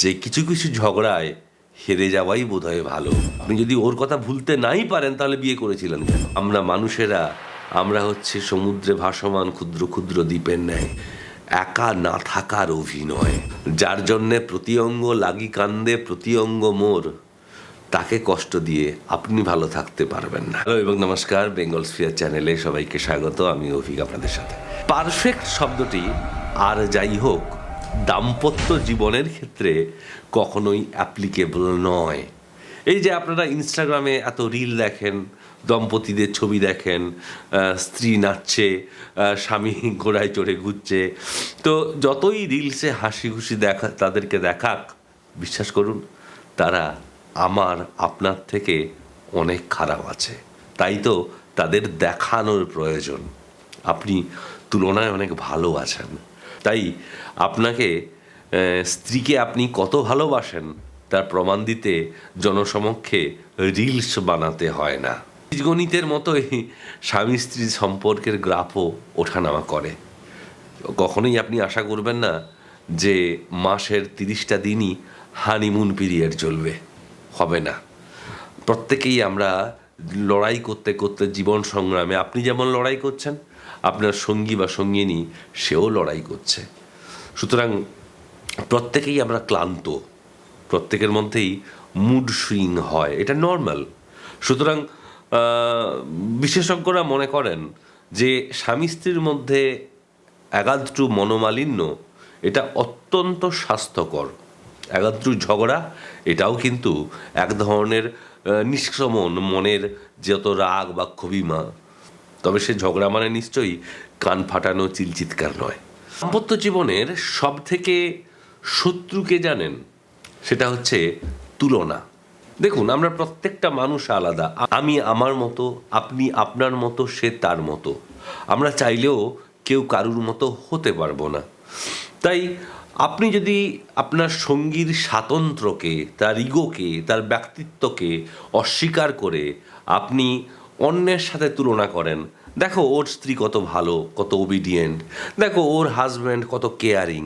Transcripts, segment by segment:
যে কিছু কিছু ঝগড়ায় হেরে যাওয়াই বোধহয় ভালো। আপনি যদি ওর কথা ভুলতে নাই পারেন তাহলে বিয়ে করেছিলেন কেন? আমরা মানুষেরা আমরা হচ্ছে সমুদ্রে ভাসমান ক্ষুদ্র ক্ষুদ্র দ্বীপের ন্যায়, একা না থাকার অভিনয়। যার জন্যে প্রতি অঙ্গ লাগি কান্দে প্রতি অঙ্গ মোর, তাকে কষ্ট দিয়ে আপনি ভালো থাকতে পারবেন না। হ্যালো এবং নমস্কার, বেঙ্গল স্ফিয়ার চ্যানেলে সবাইকে স্বাগত। আমি অভিক আপনাদের সাথে। পারফেক্ট শব্দটি আর যাই হোক দাম্পত্য জীবনের ক্ষেত্রে কখনোই অ্যাপ্লিকেবল নয়। এই যে আপনারা ইনস্টাগ্রামে এত রিল দেখেন, দম্পতিদের ছবি দেখেন, স্ত্রী নাচছে, স্বামী ঘোড়ায় চড়ে ঘুরছে, তো যতই রিলসে হাসি খুশি তাদেরকে দেখাক, বিশ্বাস করুন তারা আমার আপনার থেকে অনেক খারাপ আছে। তাই তো তাদের দেখানোর প্রয়োজন আপনি তুলনায় অনেক ভালো আছেন। তাই আপনাকে স্ত্রীকে আপনি কত ভালোবাসেন তার প্রমাণ দিতে জনসমক্ষে রিলস বানাতে হয় না। বীজগণিতের মতোই স্বামী স্ত্রীর সম্পর্কের গ্রাফও ওঠানামা করে। কখনোই আপনি আশা করবেন না যে মাসের 30টা দিনই হানিমুন পিরিয়ড চলবে, হবে না। প্রত্যেকেই আমরা লড়াই করতে করতে জীবন সংগ্রামে, আপনি যেমন লড়াই করছেন আপনার সঙ্গী বা সঙ্গিনী সেও লড়াই করছে। সুতরাং প্রত্যেকেই আমরা ক্লান্ত, প্রত্যেকের মধ্যেই মুড সুইং হয়, এটা নর্মাল। সুতরাং বিশেষজ্ঞরা মনে করেন যে স্বামী স্ত্রীর মধ্যে একাদ্রু মনোমালিন্য এটা অত্যন্ত স্বাস্থ্যকর। একাদ্রু ঝগড়া এটাও কিন্তু এক ধরনের নিষ্ক্রমণ মনের যত রাগ বা ক্ষোভিমা, তবে সে ঝগড়া মানে নিশ্চয়ই কান ফাটানো চিলচিৎকার নয়। দাম্পত্য জীবনের সব থেকে শত্রুকে জানেন, সেটা হচ্ছে তুলনা। দেখুন, আমরা প্রত্যেকটা মানুষ আলাদা। আমি আমার মতো, আপনি আপনার মতো, সে তার মতো। আমরা চাইলেও কেউ কারুর মতো হতে পারবো না। তাই আপনি যদি আপনার সঙ্গীর স্বাতন্ত্র্যকে, তার ইগোকে, তার ব্যক্তিত্বকে অস্বীকার করে আপনি অন্যের সাথে তুলনা করেন, দেখো ওর স্ত্রী কত ভালো, কত ওবিডিয়েন্ট, দেখো ওর হাজব্যান্ড কত কেয়ারিং,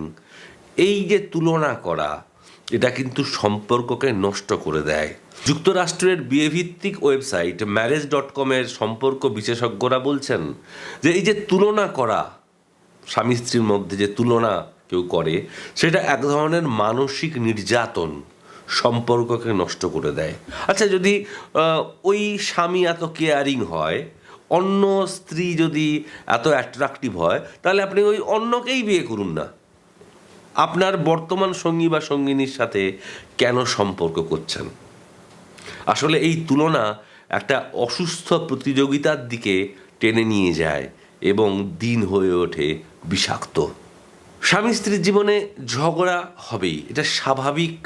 এই যে তুলনা করা, এটা কিন্তু সম্পর্ককে নষ্ট করে দেয়। যুক্তরাষ্ট্রের বিয়েভিত্তিক ওয়েবসাইট marriage.com-এর সম্পর্ক বিশেষজ্ঞরা বলছেন যে এই যে তুলনা করা, স্বামী স্ত্রীর মধ্যে যে তুলনা কেউ করে, সেটা এক ধরনের মানসিক নির্যাতন, সম্পর্ককে নষ্ট করে দেয়। আচ্ছা, যদি ওই স্বামী এত কেয়ারিং হয়, অন্য স্ত্রী যদি এত অ্যাট্রাকটিভ হয়, তাহলে আপনি ওই অন্যকেই বিয়ে করুন না। আপনার বর্তমান সঙ্গী বা সঙ্গিনীর সাথে কেন সম্পর্ক করছেন? আসলে এই তুলনা একটা অসুস্থ প্রতিযোগিতার দিকে টেনে নিয়ে যায় এবং দিন হয়ে ওঠে বিষাক্ত। স্বামী স্ত্রীর জীবনে ঝগড়া হবেই, এটা স্বাভাবিক।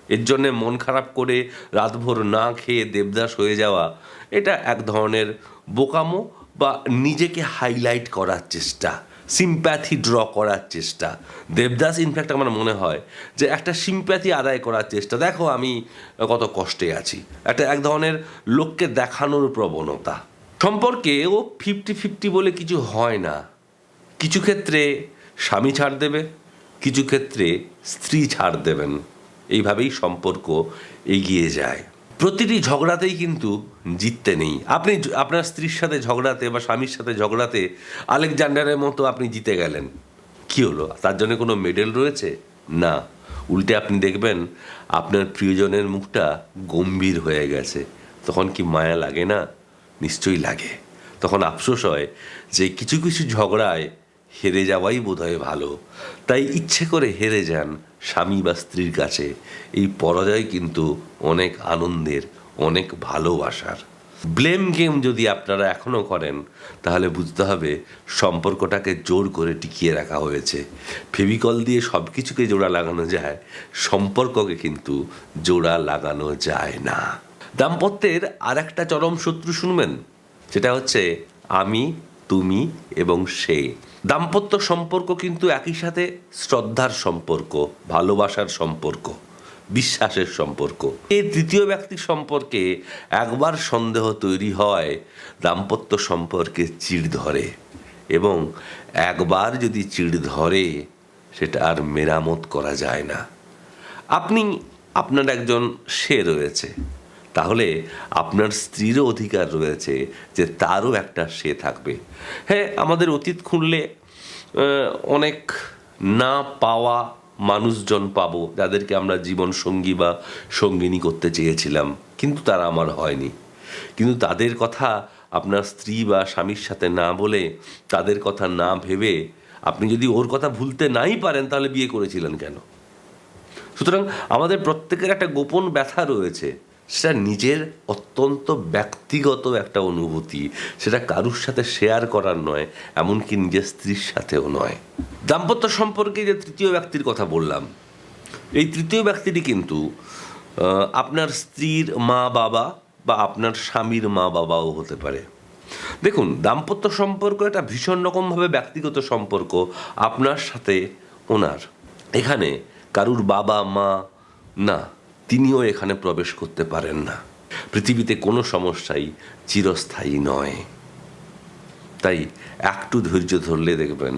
এর জন্যে মন খারাপ করে রাতভর না খেয়ে দেবদাস হয়ে যাওয়া, এটা এক ধরনের বোকামো বা নিজেকে হাইলাইট করার চেষ্টা, সিম্প্যাথি ড্র করার চেষ্টা। দেবদাস ইনফ্যাক্ট আমার মনে হয় যে একটা সিম্প্যাথি আদায় করার চেষ্টা, দেখো আমি কত কষ্টে আছি, এক ধরনের লোককে দেখানোর প্রবণতা। সম্পর্কে ও 50-50 বলে কিছু হয় না। কিছু ক্ষেত্রে স্বামী ছাড় দেবে, কিছু ক্ষেত্রে স্ত্রী ছাড় দেবেন। এইভাবেই সম্পর্ক এগিয়ে যায়। প্রতিটি ঝগড়াতেই কিন্তু জিততে নেই। আপনি আপনার স্ত্রীর সাথে ঝগড়াতে বা স্বামীর সাথে ঝগড়াতে আলেকজান্ডারের মতো আপনি জিতে গেলেন, কি হলো? তার জন্য কোনো মেডেল রয়েছে? না। উল্টে আপনি দেখবেন আপনার প্রিয়জনের মুখটা গম্ভীর হয়ে গেছে। তখন কি মায়া লাগে না? নিশ্চয়ই লাগে। তখন আফসোস হয় যে কিছু কিছু ঝগড়ায় হেরে যাওয়াই বোধহয় ভালো। তাই ইচ্ছে করে হেরে যান স্বামী বা স্ত্রীর কাছে। এই পরাজয় কিন্তু অনেক আনন্দের, অনেক ভালোবাসার। ব্লেম গেম যদি আপনারা এখনও করেন, তাহলে বুঝতে হবে সম্পর্কটাকে জোর করে টিকিয়ে রাখা হয়েছে। ফেভিকল দিয়ে সব কিছুকে জোড়া লাগানো যায়, সম্পর্ককে কিন্তু জোড়া লাগানো যায় না। দাম্পত্যের আর একটা চরম শত্রু শুনবেন, সেটা হচ্ছে আমি, তুমি এবং সে। দাম্পত্য সম্পর্ক কিন্তু একই সাথে শ্রদ্ধার সম্পর্ক, ভালোবাসার সম্পর্ক, বিশ্বাসের সম্পর্ক। এই তৃতীয় ব্যক্তির সম্পর্কে একবার সন্দেহ তৈরি হয়, দাম্পত্য সম্পর্কে চিড় ধরে, এবং একবার যদি চিড় ধরে সেটা আর মেরামত করা যায় না। আপনি আপনার একজন সে রয়েছে, তাহলে আপনার স্ত্রীরও অধিকার রয়েছে যে তারও একটা সে থাকবে। হ্যাঁ, আমাদের অতীত খুঁড়লে অনেক না পাওয়া মানুষজন পাবো, যাদেরকে আমরা জীবন সঙ্গী বা সঙ্গিনী করতে চেয়েছিলাম, কিন্তু তারা আমার হয়নি। কিন্তু তাদের কথা আপনার স্ত্রী বা স্বামীর সাথে না বলে, তাদের কথা না ভেবে, আপনি যদি ওর কথা ভুলতে নাই পারেন, তাহলে বিয়ে করেছিলেন কেন? সুতরাং আমাদের প্রত্যেকের একটা গোপন ব্যথা রয়েছে, সেটা নিজের অত্যন্ত ব্যক্তিগত একটা অনুভূতি, সেটা কারুর সাথে শেয়ার করার নয়, এমনকি নিজের স্ত্রীর সাথেও নয়। দাম্পত্য সম্পর্কে যে তৃতীয় ব্যক্তির কথা বললাম, এই তৃতীয় ব্যক্তিটি কিন্তু আপনার স্ত্রীর মা বাবা বা আপনার স্বামীর মা বাবাও হতে পারে। দেখুন, দাম্পত্য সম্পর্ক একটা ভীষণ রকমভাবে ব্যক্তিগত সম্পর্ক আপনার সাথে ওনার। এখানে কারুর বাবা মা না, তিনিও এখানে প্রবেশ করতে পারেন না। পৃথিবীতে কোনো সমস্যাই চিরস্থায়ী নয়। তাই একটু ধৈর্য ধরলে দেখবেন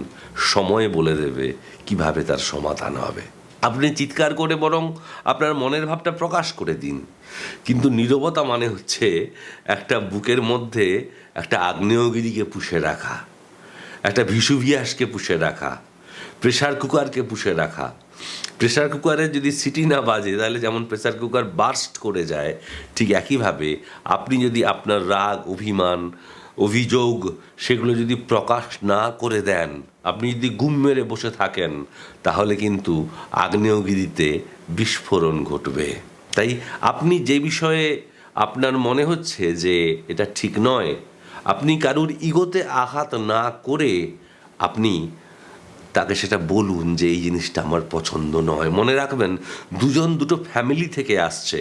সময় বলে দেবে কিভাবে তার সমাধান হবে। আপনি চিৎকার করে বরং আপনার মনের ভাবটা প্রকাশ করে দিন, কিন্তু নীরবতা মানে হচ্ছে একটা বুকের মধ্যে একটা আগ্নেয়গিরিকে পুষে রাখা, একটা ভিসুভিয়াসকে পুষে রাখা, প্রেসার কুকারকে পুষে রাখা। প্রেসার কুকারে যদি সিটি না বাজে, তাহলে যেমন প্রেসার কুকার বার্স্ট করে যায়, ঠিক একইভাবে আপনি যদি আপনার রাগ, অভিমান, অভিযোগ সেগুলো যদি প্রকাশ না করে দেন, আপনি যদি গুম মেরে বসে থাকেন, তাহলে কিন্তু আগ্নেয়গিরিতে বিস্ফোরণ ঘটবে। তাই আপনি যে বিষয়ে আপনার মনে হচ্ছে যে এটা ঠিক নয়, আপনি কারুর ইগোতে আঘাত না করে আপনি তাকে সেটা বলুন যে এই জিনিসটা আমার পছন্দ নয়। মনে রাখবেন, দুজন দুটো ফ্যামিলি থেকে আসছে।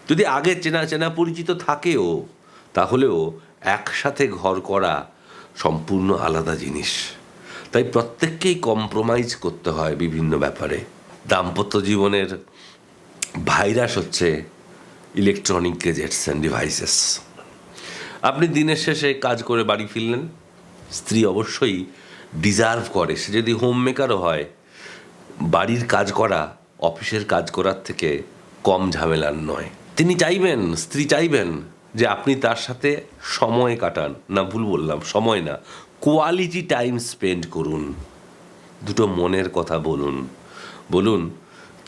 যদি আগে চেনা পরিচিত থাকেও, তাহলেও একসাথে ঘর করা সম্পূর্ণ আলাদা জিনিস। তাই প্রত্যেককেই কম্প্রোমাইজ করতে হয় বিভিন্ন ব্যাপারে। দাম্পত্য জীবনের ভাইরাস হচ্ছে ইলেকট্রনিক গ্যাজেটস অ্যান্ড ডিভাইসেস। আপনি দিনের শেষে কাজ করে বাড়ি ফিরলেন, স্ত্রী অবশ্যই ডিজার্ভ করে, সে যদি হোম মেকারও হয়, বাড়ির কাজ করা অফিসের কাজ করার থেকে কম ঝামেলার নয়। তিনি চাইবেন, স্ত্রী চাইবেন যে আপনি তার সাথে সময় কাটান, না ভুল বললাম, সময় না, কোয়ালিটি টাইম স্পেন্ড করুন। দুটো মনের কথা বলুন, বলুন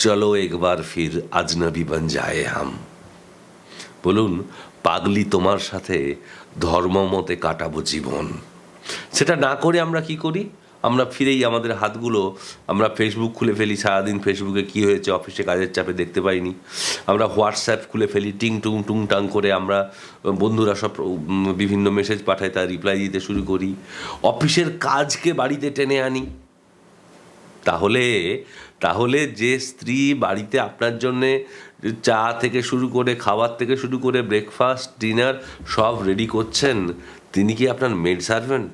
চলো একবার ফির আজনবি বন যায় হাম, বলুন পাগলি তোমার সাথে ধর্মমতে কাটাবো জীবন। সেটা না করে আমরা কি করি? আমরা ফিরেই আমাদের হাতগুলো আমরা ফেসবুক খুলে ফেলি, সারাদিন ফেসবুকে কী হয়েছে অফিসে কাজের চাপে দেখতে পাইনি। আমরা হোয়াটসঅ্যাপ খুলে ফেলি, টিং টুং টুং টাং করে আমরা বন্ধুরা সব বিভিন্ন মেসেজ পাঠায়, তার রিপ্লাই দিতে শুরু করি, অফিসের কাজকে বাড়িতে টেনে আনি। তাহলে যে স্ত্রী বাড়িতে আপনার জন্যে চা থেকে শুরু করে, খাবার থেকে শুরু করে, ব্রেকফাস্ট, ডিনার সব রেডি করছেন, তিনি কি আপনার মেড সার্ভেন্ট?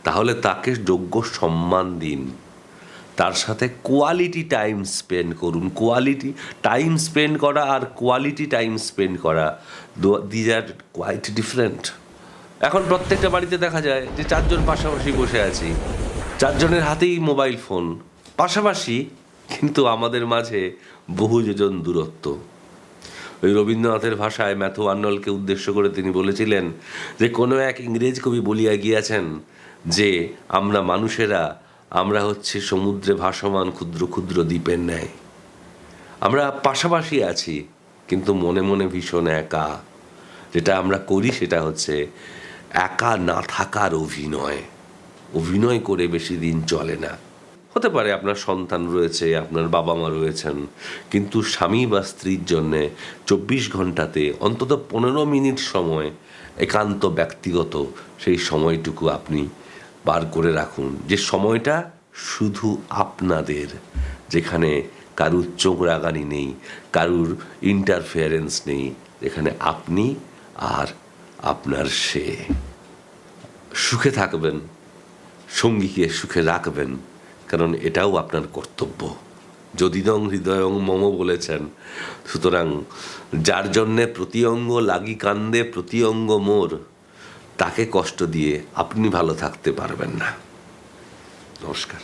তাহলে তাকে যোগ্য সম্মান দিন, তার সাথে কোয়ালিটি টাইম স্পেন্ড করুন। কোয়ালিটি টাইম স্পেন্ড করা আর কোয়ালিটি টাইম স্পেন্ড করা, দিজ আর কোয়াইট ডিফারেন্ট। এখন প্রত্যেকটা বাড়িতে দেখা যায় যে চারজন পাশাপাশি বসে আছি, চারজনের হাতেই মোবাইল ফোন পাশাপাশি, কিন্তু আমাদের মাঝে বহু যোজন দূরত্ব। ওই রবীন্দ্রনাথের ভাষায় ম্যাথু আর্নল্ডকে উদ্দেশ্য করে তিনি বলেছিলেন যে কোনো এক ইংরেজ কবি বলিয়া গিয়াছেন যে আমরা মানুষেরা, আমরা হচ্ছে সমুদ্রে ভাসমান ক্ষুদ্র ক্ষুদ্র দ্বীপের ন্যায়। আমরা পাশাপাশি আছি, কিন্তু মনে মনে ভীষণ একা। যেটা আমরা করি সেটা হচ্ছে একা না থাকার অভিনয় করে বেশি দিন চলে না। হতে পারে আপনার সন্তান রয়েছে, আপনার বাবা মা রয়েছেন, কিন্তু স্বামী বা স্ত্রীর জন্যে 24 ঘন্টাতে অন্তত 15 মিনিট সময় একান্ত ব্যক্তিগত সেই সময়টুকু আপনি বার করে রাখুন, যে সময়টা শুধু আপনাদের, যেখানে কারুর চোখ রাগানি নেই, কারুর ইন্টারফেয়ারেন্স নেই, যেখানে আপনি আর আপনার সে। সুখে থাকবেন, সঙ্গীকে সুখে রাখবেন, কারণ এটাও আপনার কর্তব্য। যদিদং হৃদয়ং মম বলেছেন। সুতরাং যার জন্যে প্রতি অঙ্গ লাগি কান্দে প্রতি অঙ্গ মোর, তাকে কষ্ট দিয়ে আপনি ভালো থাকতে পারবেন না। নমস্কার।